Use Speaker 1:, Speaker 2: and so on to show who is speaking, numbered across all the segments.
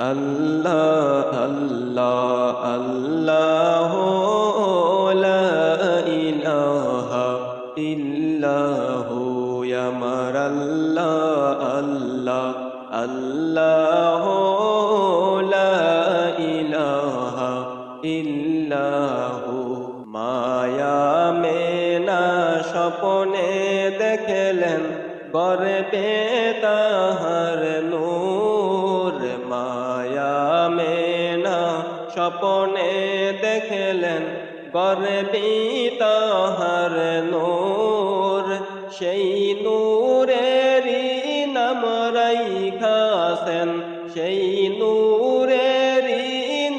Speaker 1: আল্লাহ আল্লাহ আল্লাহ লা ইলাহা ইল্লাহু আমার আল্লাহ আল্লাহ আল্লাহ লা ইলাহা ইল্লাহু মায়া মেনা স্বপ্নে দেখলেন গর্বে তাহার নূর মায়া মেনা স্বপ্নে দেখলেন গর্বে তাহার নূর সেই নূরেরই নাম রাইখাছেন সেই নূরেরই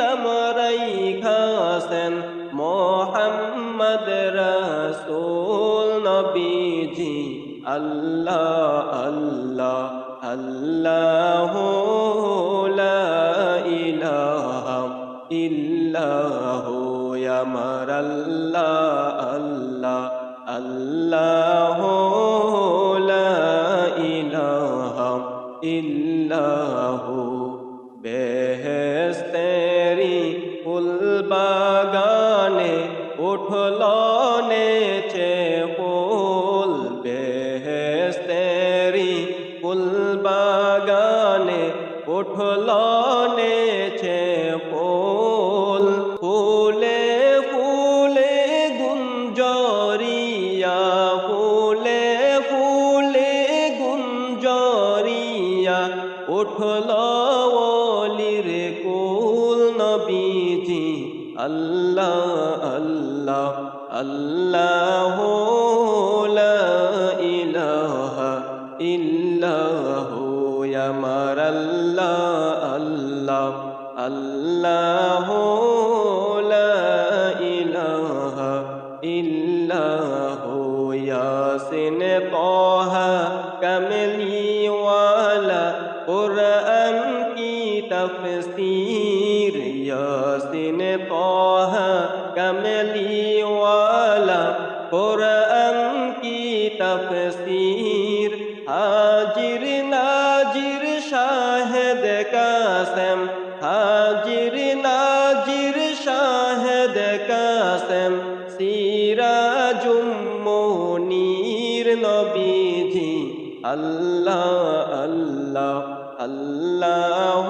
Speaker 1: নাম রাইখাছেন মোহাম্মদ রাসূল নবীজি আল্লাহ আল্লাহ আল্লাহ লা ইলাহা ইল্লাহু আমার আল্লাহ আল্লাহ আল্লাহ লা ইলাহা ইল্লাহু বেহেশতেরি ফুল বাগানে উঠল নেচে ফুল বেহেশতেরি ফুল বাগানে উঠল নেচে ফুল ফুলে ফুলে গুঞ্জরিয়া ফুলে ফুলে গুঞ্জরিয়া উঠল ওলির কুল নবীজি আল্লাহ আল্লাহ আল্লাহ লা ইলাহা ইল্লাহু আমার আল্লাহ আল্লাহ আল্লাহ লা ইলাহা ইল্লাহু ইয়াসিন তাহা কামলিওয়ালা কুরআন কি তাফসীর ইয়াসিন তাহা কামলিওয়ালা কুরআন কি তাফসীর হাজির নাজির শাহেদ কাসেম হাজির নাজির শাহেদ কাসেম সিরাজুম মুনীর নবীজি আল্লাহ আল্লাহ আল্লাহ